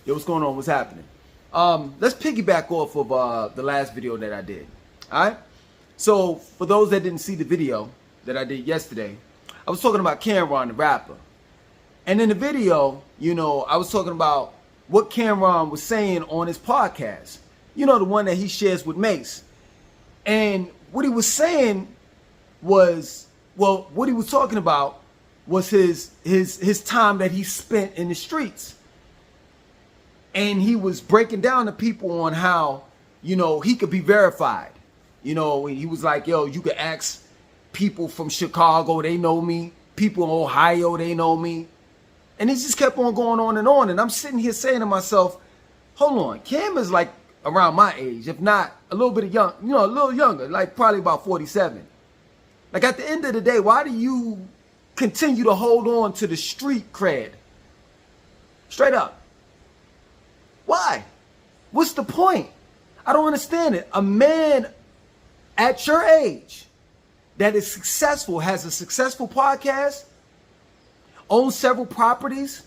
Yo, what's going on? What's happening? Let's piggyback off of the last video that I did. All right. So for those that didn't see the video that I did yesterday, I was talking about Cameron, the rapper. And in the video, you know, I was talking about what Cameron was saying on his podcast. You know, the one that he shares with Mace. And what he was saying was, well, what he was talking about was his time that he spent in the streets. And he was breaking down to people on how, you know, he could be verified. You know, he was like, yo, you could ask people from Chicago, they know me. People in Ohio, they know me. And he just kept on going on. And I'm sitting here saying to myself, hold on, Cam is like around my age, if not a little bit young, you know, a little younger, like probably about 47. Like at the end of the day, why do you continue to hold on to the street cred? Straight up. Why? What's the point? I don't understand it. A man at your age that is successful, has a successful podcast, owns several properties,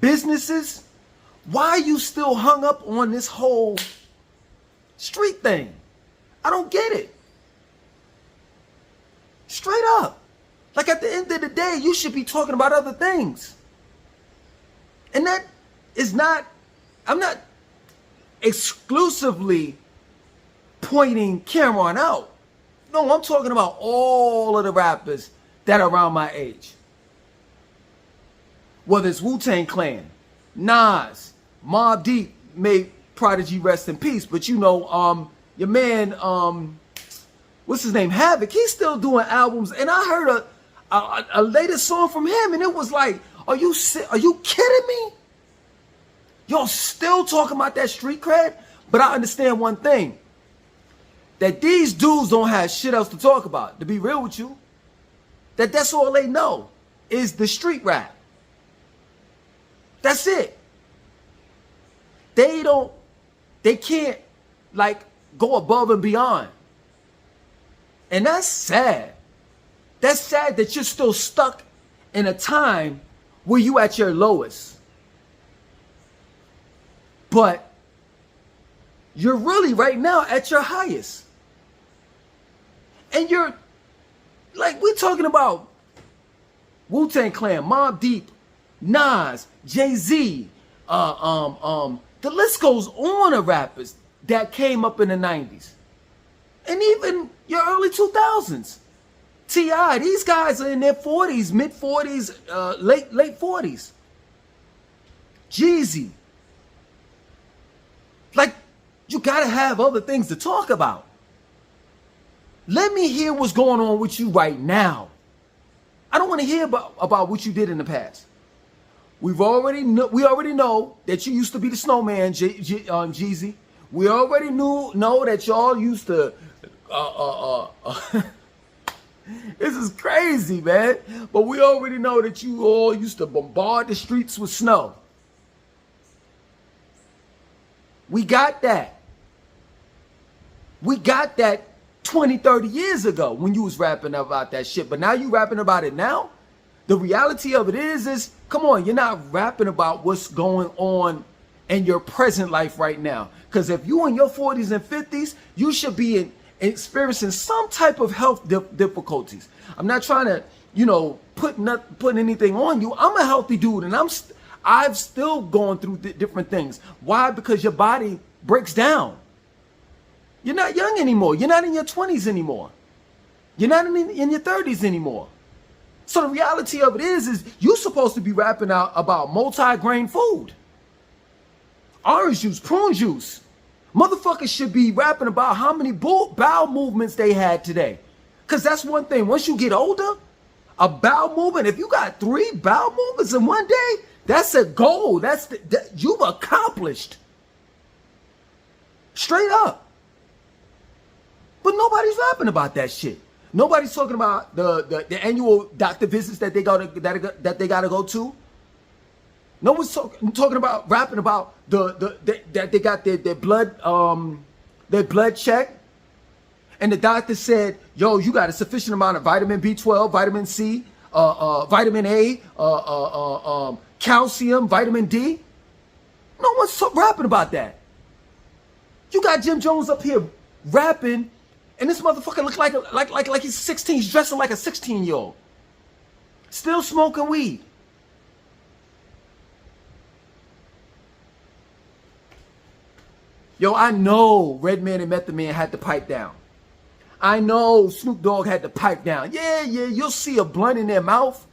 businesses, why are you still hung up on this whole street thing? I don't get it. Straight up. Like at the end of the day, you should be talking about other things. And that is not, I'm not exclusively pointing Cameron out. No, I'm talking about all of the rappers that are around my age. Whether it's Wu-Tang Clan, Nas, Mobb Deep, may Prodigy rest in peace. But you know, your man, what's his name, Havoc, he's still doing albums. And I heard a latest song from him, and it was like, are you kidding me? Y'all still talking about that street cred? But I understand one thing. That these dudes don't have shit else to talk about. To be real with you. That's all they know. Is the street rap. That's it. They can't like go above and beyond. And that's sad. That's sad that you're still stuck in a time where you at your lowest. But you're really right now at your highest. And you're like, we're talking about Wu-Tang Clan, Mobb Deep, Nas, Jay-Z, the list goes on of rappers that came up in the 90s. And even your early 2000s. T.I., these guys are in their 40s, mid 40s, late 40s. Jeezy. Like, you gotta have other things to talk about. Let me hear what's going on with you right now. I don't want to hear about what you did in the past. We already know that you used to be the snowman, Jeezy. We already know that y'all used to. This is crazy, man. But we already know that you all used to bombard the streets with snow. We got that. We got that 20, 30 years ago when you was rapping about that shit. But now you rapping about it now? The reality of it is come on, you're not rapping about what's going on in your present life right now. Because if you in your 40s and 50s, you should be experiencing some type of health difficulties. I'm not trying to, you know, put anything on you. I'm a healthy dude, and I've still gone through different things. Why? Because your body breaks down. You're not young anymore. You're not in your 20s anymore. You're not in your 30s anymore. So the reality of it is you're supposed to be rapping out about multi-grain food. Orange juice, prune juice. Motherfuckers should be rapping about how many bowel movements they had today. Because that's one thing. Once you get older, a bowel movement, if you got 3 bowel movements in one day, that's a goal. You've accomplished. Straight up. But nobody's rapping about that shit. Nobody's talking about the annual doctor visits that they gotta go to. No one's talking about rapping about that they got their blood checked, and the doctor said, "Yo, you got a sufficient amount of vitamin B12, vitamin C, vitamin A, calcium, vitamin D." No one's rapping about that. You got Jim Jones up here rapping, and this motherfucker look like he's 16. He's dressing like a 16-year-old. Still smoking weed. Yo, I know Redman and Method Man had to pipe down. I know Snoop Dogg had to pipe down. Yeah, you'll see a blunt in their mouth,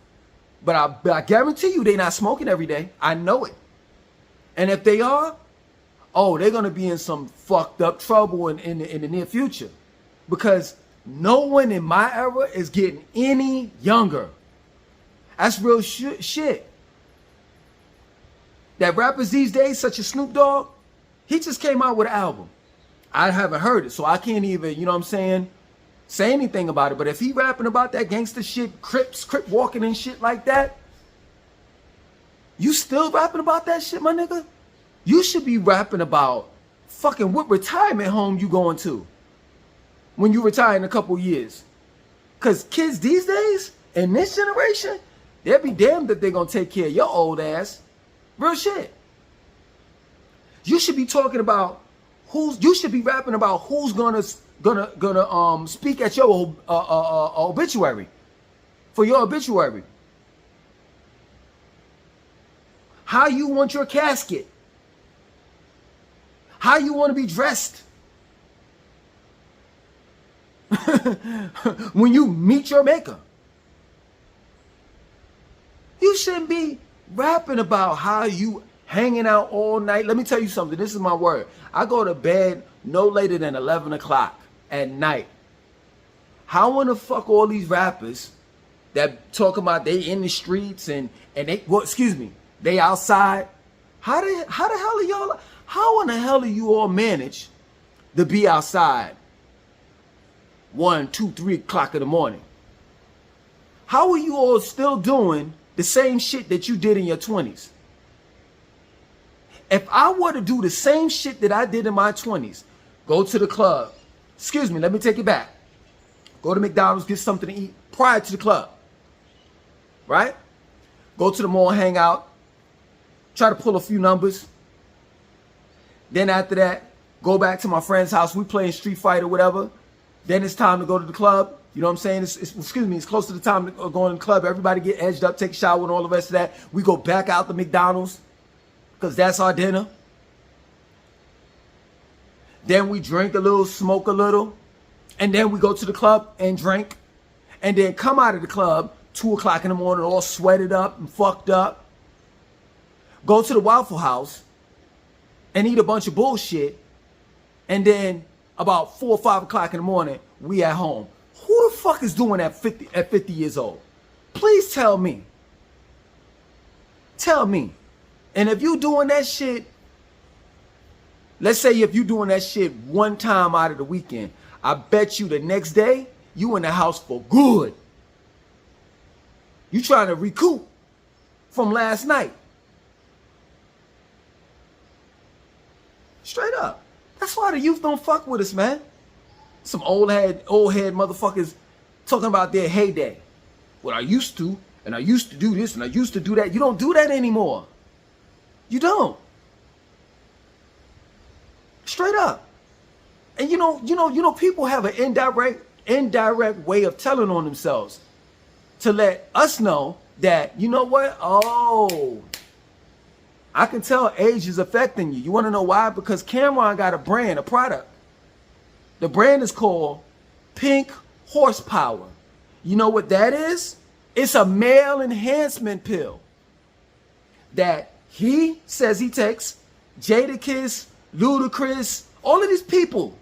but I guarantee you they're not smoking every day. I know it. And if they are, oh, they're going to be in some fucked up trouble in the near future. Because no one in my era is getting any younger. That's real shit. That rappers these days, such as Snoop Dogg, he just came out with an album. I haven't heard it, so I can't even, you know what I'm saying, say anything about it. But if he rapping about that gangster shit, Crip walking and shit like that, you still rapping about that shit, my nigga? You should be rapping about fucking what retirement home you going to when you retire in a couple years. Because kids these days, in this generation, they'll be damned if they're going to take care of your old ass. Real shit. You should be talking about you should be rapping about who's gonna speak at your obituary, for your obituary. How you want your casket. How you want to be dressed. When you meet your maker. You shouldn't be rapping about how you hanging out all night. Let me tell you something. This is my word. I go to bed no later than 11 o'clock at night. How in the fuck all these rappers that talk about they in the streets and they, well, excuse me, they outside. How the hell are y'all? How in the hell do you all manage to be outside 1, 2, 3 o'clock in the morning? How are you all still doing the same shit that you did in your 20s? If I were to do the same shit that I did in my 20s, go to the club, excuse me, let me take it back. Go to McDonald's, get something to eat prior to the club, right? Go to the mall, hang out, try to pull a few numbers. Then after that, go back to my friend's house. We playing Street Fighter or whatever. Then it's time to go to the club. You know what I'm saying? It's close to the time to go in the club. Everybody get edged up, take a shower and all the rest of that. We go back out to McDonald's because that's our dinner. Then we drink a little, smoke a little. And then we go to the club and drink. And then come out of the club 2 o'clock in the morning all sweated up and fucked up. Go to the Waffle House and eat a bunch of bullshit. And then about 4 or 5 o'clock in the morning, we at home. Who the fuck is doing that at 50 years old? Please tell me. Tell me. And if you doing that shit, let's say if you doing that shit one time out of the weekend, I bet you the next day, you in the house for good. You trying to recoup from last night. Straight up. That's why the youth don't fuck with us, man. Some old head motherfuckers talking about their heyday. Well, I used to, and I used to do this, and I used to do that. You don't do that anymore. You don't. Straight up. And you know, people have an indirect way of telling on themselves to let us know that, you know what? Oh, I can tell age is affecting you. You want to know why? Because Cameron got a brand, a product. The brand is called Pink Horsepower. You know what that is? It's a male enhancement pill that he says he takes. Jadakiss, Ludacris, all of these people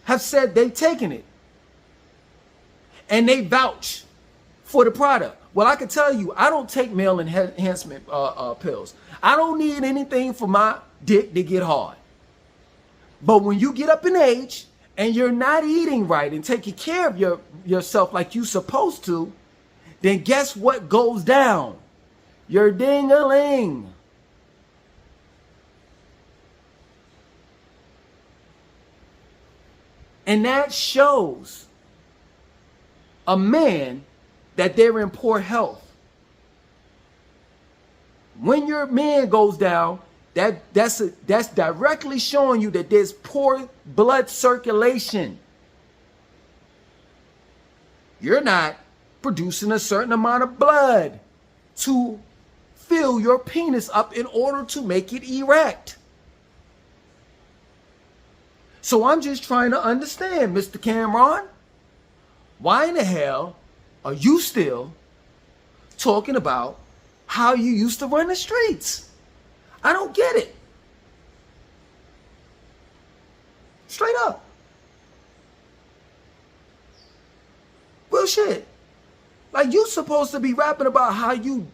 have said they've taken it. And they vouch for the product. Well, I can tell you, I don't take male enhancement pills. I don't need anything for my dick to get hard. But when you get up in age and you're not eating right and taking care of yourself like you're supposed to, then guess what goes down? Your ding-a-ling. And that shows a man that they're in poor health. when your man goes down, that's directly showing you that there's poor blood circulation. You're not producing a certain amount of blood to fill your penis up in order to make it erect. So I'm just trying to understand, Mr. Cameron, why in the hell are you still talking about how you used to run the streets? I don't get it. Straight up. Real shit. Like, you supposed to be rapping about how you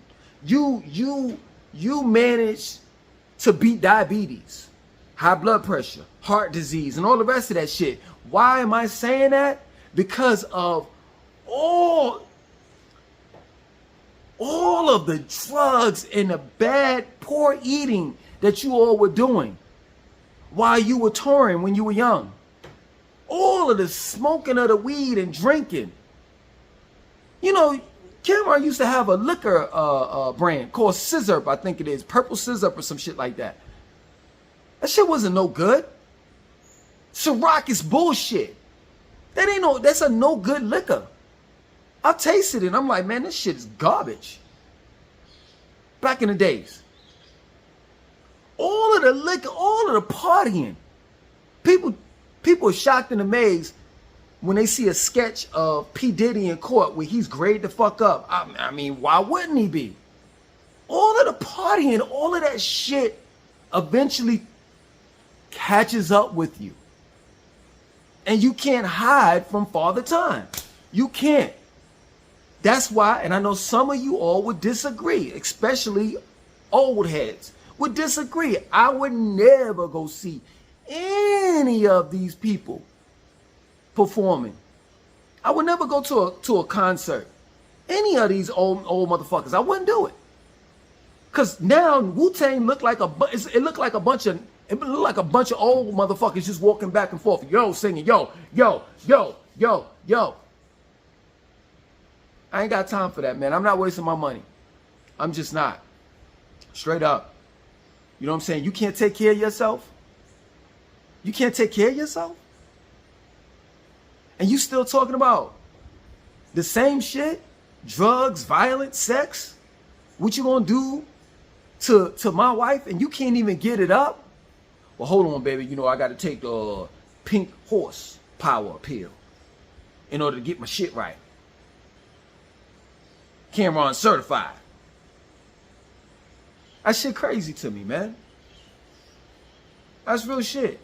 managed to beat diabetes, high blood pressure, heart disease, and all the rest of that shit. Why am I saying that? Because of all of the drugs and the bad, poor eating that you all were doing while you were touring when you were young. All of the smoking of the weed and drinking. You know, Cameron used to have a liquor brand called Scissor, I think it is. Purple Scissor or some shit like that. That shit wasn't no good. Ciroc is bullshit. That's a no good liquor. I tasted it and I'm like, man, this shit is garbage. Back in the days. All of the liquor, all of the partying. People are shocked and amazed when they see a sketch of P. Diddy in court where he's grayed the fuck up. I mean, why wouldn't he be? All of the partying, all of that shit eventually catches up with you. And you can't hide from Father Time. You can't. That's why, and I know some of you all would disagree, especially old heads would disagree. I would never go see any of these people performing. I would never go to a concert. Any of these old motherfuckers. I wouldn't do it. Cause now Wu-Tang looked like a bunch of old motherfuckers just walking back and forth. Yo, singing, yo, yo, yo, yo, yo. I ain't got time for that, man. I'm not wasting my money. I'm just not. Straight up. You know what I'm saying? You can't take care of yourself. You can't take care of yourself. And you still talking about the same shit? Drugs, violence, sex? What you gonna do to my wife and you can't even get it up? Well, hold on, baby. You know, I got to take the pink horse power pill in order to get my shit right. Cameron certified. That shit crazy to me, man. That's real shit.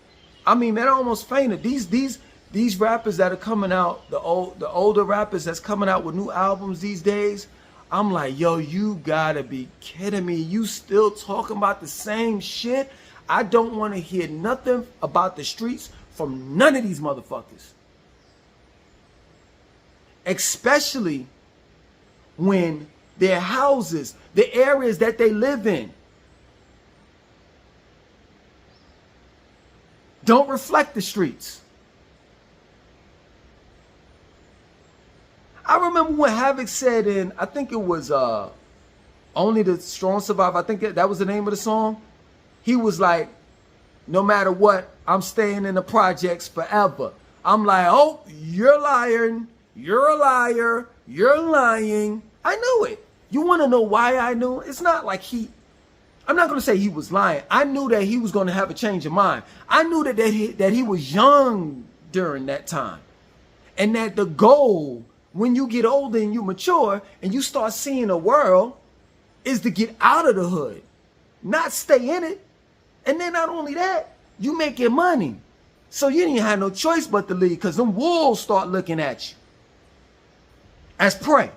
I mean, man, I almost fainted. These rappers that are coming out, the older rappers that's coming out with new albums these days, I'm like, yo, you gotta be kidding me. You still talking about the same shit? I don't want to hear nothing about the streets from none of these motherfuckers. Especially when their houses, the areas that they live in, don't reflect the streets. I remember when Havoc said in, I think it was Only the Strong Survive, I think that was the name of the song. He was like, no matter what, I'm staying in the projects forever. I'm like, oh, you're lying. You're a liar. You're lying. I knew it. You want to know why I knew? It's not like I'm not going to say he was lying. I knew that he was going to have a change of mind. I knew that he was young during that time. And that the goal, when you get older and you mature and you start seeing the world, is to get out of the hood, not stay in it. And then not only that, you make your money. So you didn't have no choice but to leave because them wolves start looking at you as prey.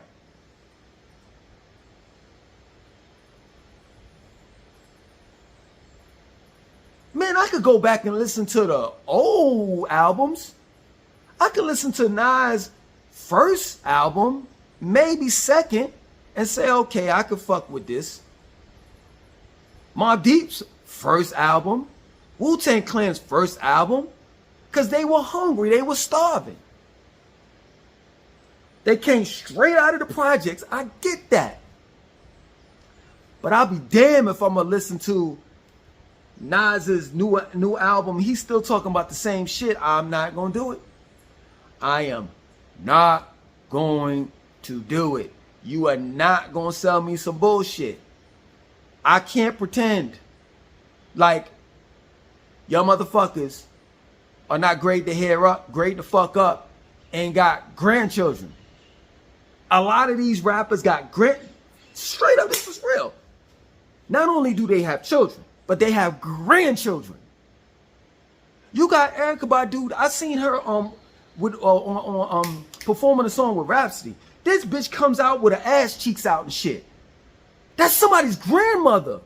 Man, I could go back and listen to the old albums. I could listen to Nas' first album, maybe second, and say, okay, I could fuck with this. Mobb Deep's first album, Wu-Tang Clan's first album, because they were hungry, they were starving. They came straight out of the projects. I get that. But I'll be damned if I'm gonna listen to Nas's new album. He's still talking about the same shit. I'm not gonna do it. I am not going to do it. You are not gonna sell me some bullshit. I can't pretend like y'all motherfuckers are not great to hair up, great to fuck up, and got grandchildren. A lot of these rappers got straight up, this is real. Not only do they have children, but they have grandchildren. You got Erykah Badu. I seen her performing a song with Rhapsody. This bitch comes out with her ass cheeks out and shit. That's somebody's grandmother.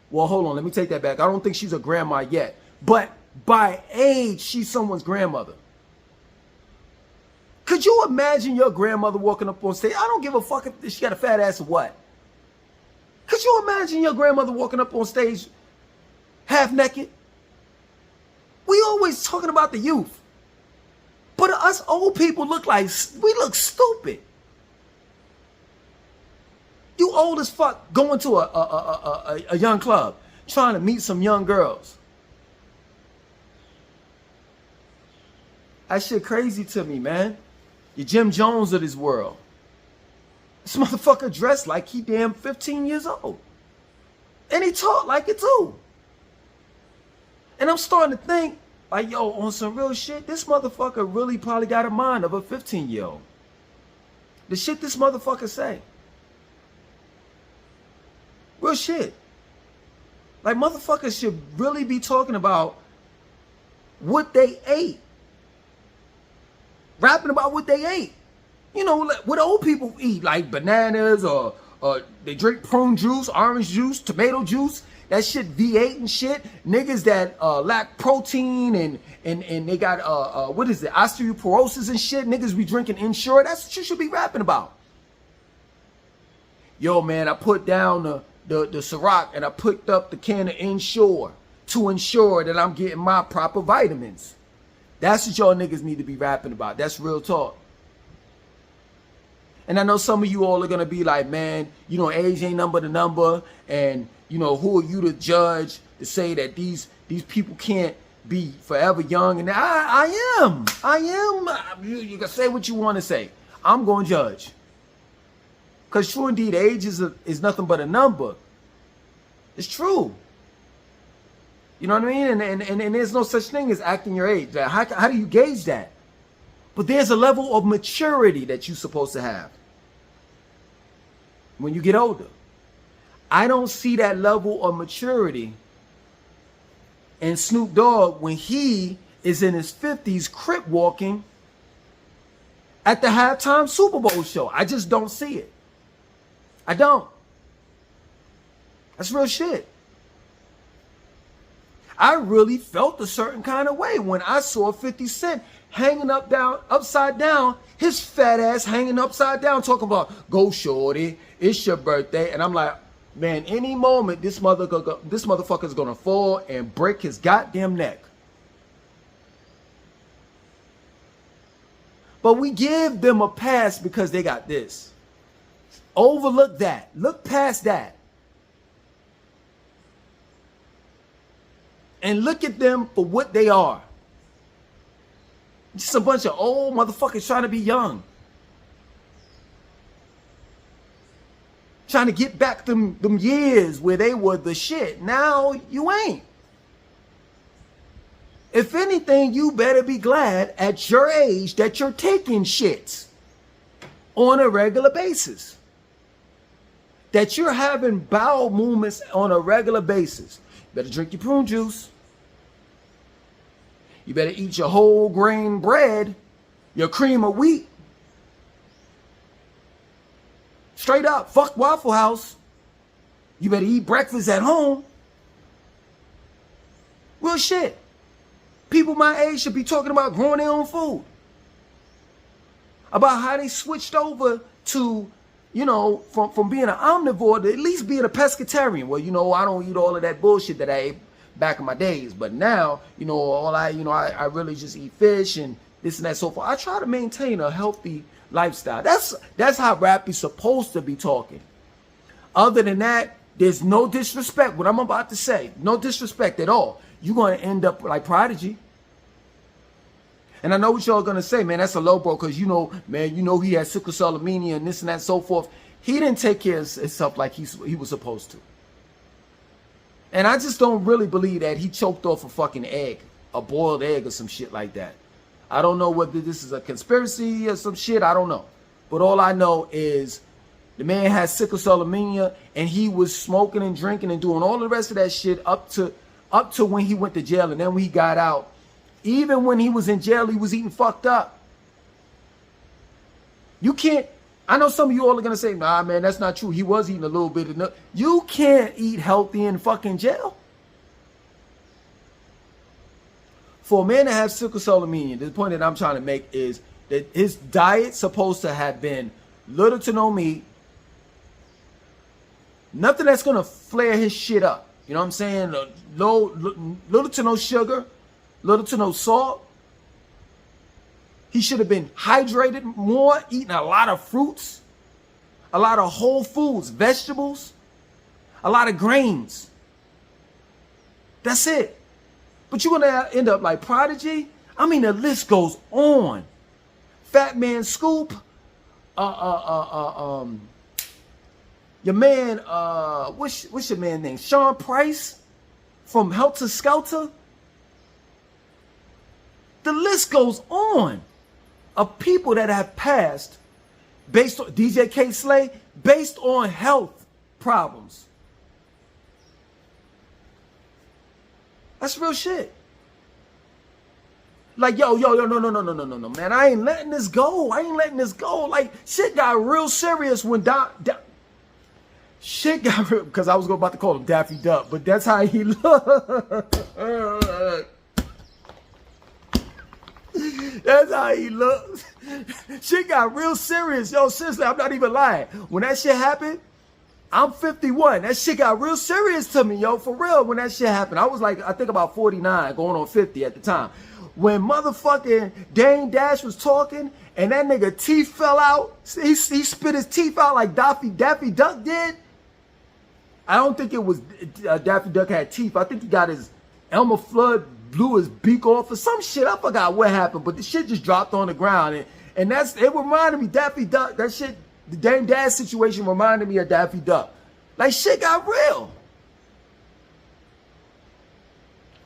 Well, hold on, let me take that back. I don't think she's a grandma yet, but by age, she's someone's grandmother. Could you imagine your grandmother walking up on stage? I don't give a fuck if she got a fat ass or what. Could you imagine your grandmother walking up on stage half naked? We always talking about the youth. But us old people look stupid. You old as fuck going to a young club trying to meet some young girls. That shit crazy to me, man. You Jim Jones of this world. This motherfucker dressed like he damn 15 years old. And he talk like it too. And I'm starting to think, like, yo, on some real shit, this motherfucker really probably got a mind of a 15-year-old. The shit this motherfucker say. Real shit. Like, motherfuckers should really be talking about what they ate. Rapping about what they ate. You know, what old people eat, like bananas or they drink prune juice, orange juice, tomato juice. That shit V8 and shit. Niggas that lack protein and they got what is it, osteoporosis and shit. Niggas be drinking Ensure. That's what you should be rapping about. Yo, man, I put down the Ciroc and I picked up the can of Ensure to ensure that I'm getting my proper vitamins. That's what y'all niggas need to be rapping about. That's real talk. And I know some of you all are going to be like, man, you know, age ain't number the number. And, you know, who are you to judge to say that these people can't be forever young? And I am. You can say what you want to say. I'm going to judge. Because true indeed, age is nothing but a number. It's true. You know what I mean? And there's no such thing as acting your age. How do you gauge that? But there's a level of maturity that you're supposed to have when you get older. I don't see that level of maturity in Snoop Dogg when he is in his 50s crip walking at the halftime Super Bowl show. I just don't see it. I don't. That's real shit. I really felt a certain kind of way when I saw 50 Cent hanging upside down, his fat ass hanging upside down, talking about, go shorty, it's your birthday. And I'm like, man, any moment this motherfucker's gonna fall and break his goddamn neck. But we give them a pass because they got this. Overlook that. Look past that. And look at them for what they are. Just a bunch of old motherfuckers trying to be young. Trying to get back them years where they were the shit. Now you ain't. If anything, you better be glad at your age that you're taking shits on a regular basis. That you're having bowel movements on a regular basis. You better drink your prune juice. You better eat your whole grain bread, your cream of wheat. Straight up, fuck Waffle House. You better eat breakfast at home. Real shit. People my age should be talking about growing their own food. About how they switched over to, you know, from being an omnivore to at least being a pescatarian. Well, you know, I don't eat all of that bullshit that I ate back in my days. But now, you know, I really just eat fish and this and that, so forth. I try to maintain a healthy lifestyle. That's how rap is supposed to be talking. Other than that, There's no disrespect. What I'm about to say, no disrespect at all. You're going to end up like Prodigy. And I know what y'all going to say, man, that's a low blow because, you know, man, you know he had sickle cell anemia and this and that and so forth. He didn't take care of himself like he was supposed to. And I just don't really believe that he choked off a fucking egg, a boiled egg or some shit like that. I don't know whether this is a conspiracy or some shit. I don't know. But all I know is the man has sickle cell anemia and he was smoking and drinking and doing all the rest of that shit up to when he went to jail. And then when he got out, even when he was in jail, he was eating fucked up. You can't, I know some of you all are going to say, nah, man, that's not true. He was eating a little bit of, you can't eat healthy in fucking jail. For a man to have sickle cell anemia, the point that I'm trying to make is that his diet's supposed to have been little to no meat, nothing that's going to flare his shit up. You know what I'm saying? Little to no sugar, little to no salt. He should have been hydrated more, eating a lot of fruits, a lot of whole foods, vegetables, a lot of grains. That's it. But you're going to end up like Prodigy. I mean, the list goes on. Fat Man Scoop, your man, what's your man name? Sean Price from Helter Skelter. The list goes on of people that have passed based on DJ K Slay, based on health problems. That's real shit. Like, yo, no, man. I ain't letting this go. I ain't letting this go. Like, shit got real serious when shit got real, because I was about to call him Daffy Duck, but that's how he looked. That's how he looks. Shit got real serious. Yo, seriously, I'm not even lying. When that shit happened, I'm 51. That shit got real serious to me, yo, for real, when that shit happened. I was like, I think about 49, going on 50 at the time. When motherfucking Dame Dash was talking and that nigga teeth fell out, he spit his teeth out like Daffy Duck did. I don't think it was Daffy Duck had teeth. I think he got his Elmer Fudd blew his beak off or some shit. I forgot what happened, but the shit just dropped on the ground. And it reminded me, Daffy Duck, that shit, the Dame Dash situation reminded me of Daffy Duck. Like, shit got real.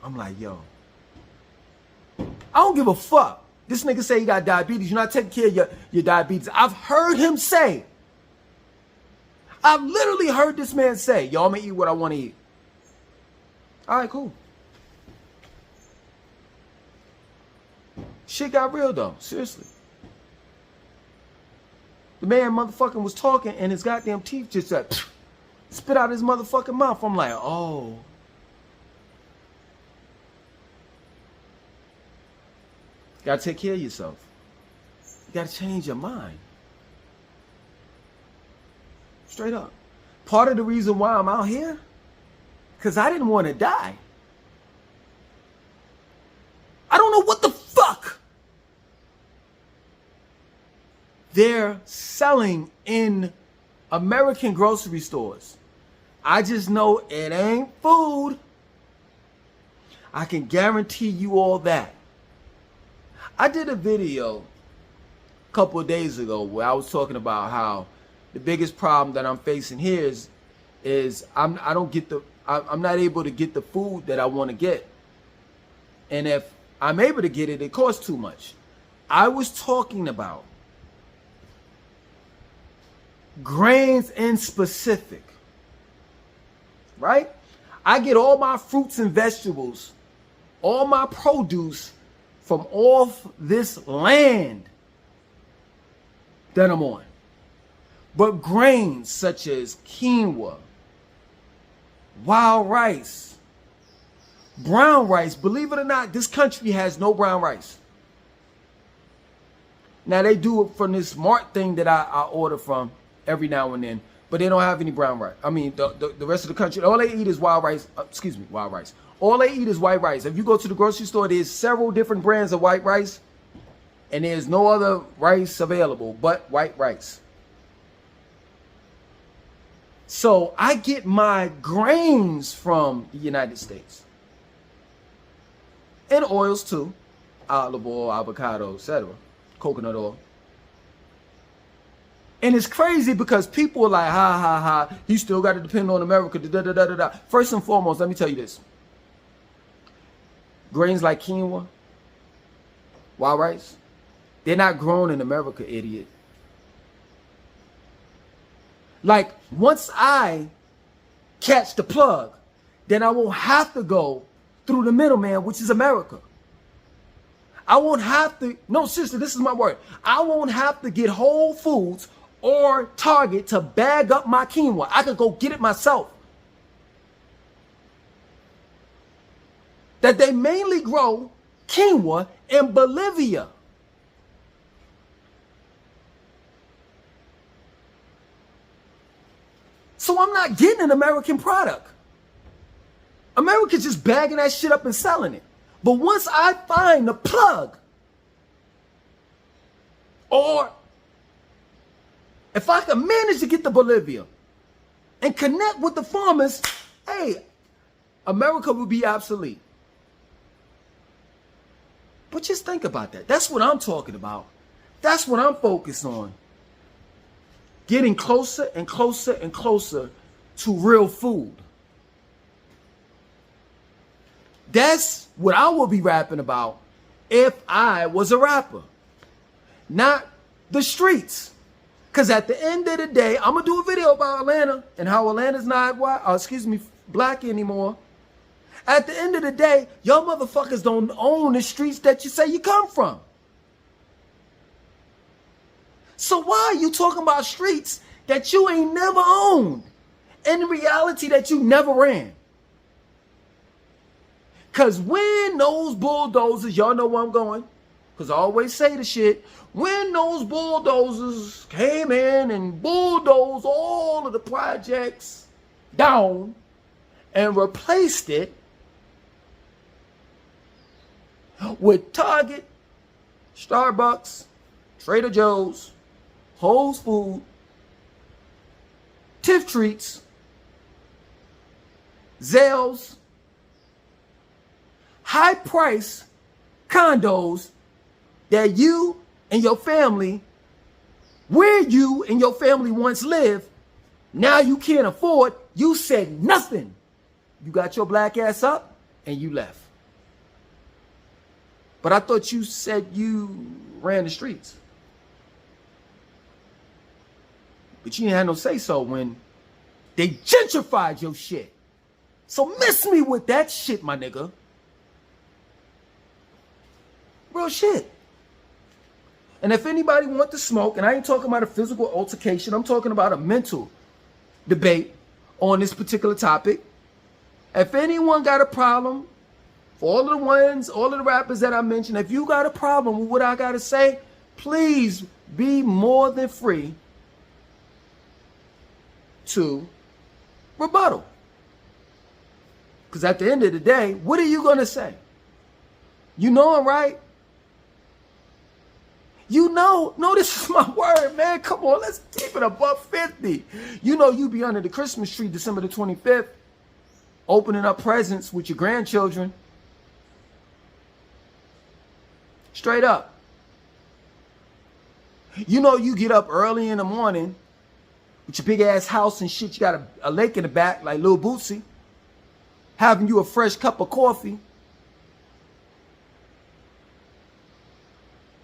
I'm like, yo, I don't give a fuck. This nigga say he got diabetes. You're not taking care of your diabetes. I've heard him say. I've literally heard this man say, yo, I'm going to eat what I want to eat. All right, cool. Shit got real, though. Seriously. The man motherfucking was talking and his goddamn teeth just spit out his motherfucking mouth. I'm like, oh. You gotta take care of yourself. You gotta change your mind. Straight up. Part of the reason why I'm out here, because I didn't want to die. I don't know what the fuck they're selling in American grocery stores. I just know it ain't food. I can guarantee you all that. I did a video a couple of days ago where I was talking about how the biggest problem that I'm facing here is I'm not able to get the food that I want to get. And if I'm able to get it, it costs too much. I was talking about grains in specific, right? I get all my fruits and vegetables, all my produce from off this land that I'm on. But grains such as quinoa, wild rice, brown rice, believe it or not, this country has no brown rice. Now they do it from this smart thing that I order from every now and then, but they don't have any brown rice. I mean, the rest of the country, all they eat is wild rice. Wild rice. All they eat is white rice. If you go to the grocery store, there's several different brands of white rice, and there's no other rice available but white rice. So I get my grains from the United States. And oils too. Olive oil, avocado, etc. Coconut oil. And it's crazy because people are like, ha, ha, ha, you still got to depend on America. Da, da, da, da, da. First and foremost, let me tell you this. Grains like quinoa, wild rice, they're not grown in America, idiot. Like, once I catch the plug, then I won't have to go through the middleman, which is America. I won't have to, no, sister, this is my word. I won't have to get Whole Foods or Target to bag up my quinoa. I could go get it myself. That they mainly grow quinoa in Bolivia. So I'm not getting an American product. America's just bagging that shit up and selling it. But once I find the plug, or if I can manage to get to Bolivia and connect with the farmers, hey, America will be obsolete. But just think about that. That's what I'm talking about. That's what I'm focused on. Getting closer and closer and closer to real food. That's what I would be rapping about if I was a rapper. Not the streets. Because at the end of the day, I'm going to do a video about Atlanta and how Atlanta's not black anymore. At the end of the day, y'all motherfuckers don't own the streets that you say you come from. So why are you talking about streets that you ain't never owned? In reality that you never ran? Because when those bulldozers, y'all know where I'm going, because I always say the shit, when those bulldozers came in and bulldozed all of the projects down and replaced it with Target, Starbucks, Trader Joe's, Whole Foods, Tiff Treats, Zales, high price condos that you and your family, where you and your family once lived, now you can't afford, you said nothing. You got your black ass up and you left. But I thought you said you ran the streets. But you didn't have no say so when they gentrified your shit. So miss me with that shit, my nigga. Real shit. And if anybody want to smoke, and I ain't talking about a physical altercation, I'm talking about a mental debate on this particular topic. If anyone got a problem, for all of the ones, all of the rappers that I mentioned, if you got a problem with what I got to say, please be more than free to rebuttal. Because at the end of the day, what are you going to say? You know I'm right? You know, no, this is my word, man. Come on, let's keep it above 50. You know you be under the Christmas tree December the 25th, opening up presents with your grandchildren. Straight up. You know you get up early in the morning with your big ass house and shit. You got a lake in the back like Lil Bootsy, having you a fresh cup of coffee.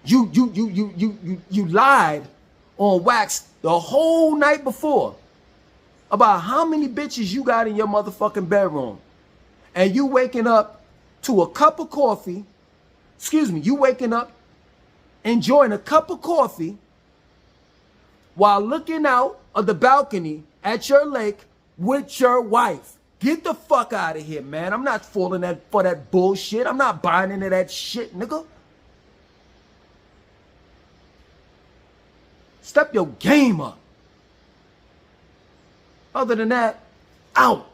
You lied on wax the whole night before about how many bitches you got in your motherfucking bedroom. And you waking up to a cup of coffee. Excuse me, you waking up enjoying a cup of coffee while looking out of the balcony at your lake with your wife. Get the fuck out of here, man. I'm not falling for that bullshit. I'm not buying into that shit, nigga. Step your game up. Other than that, out.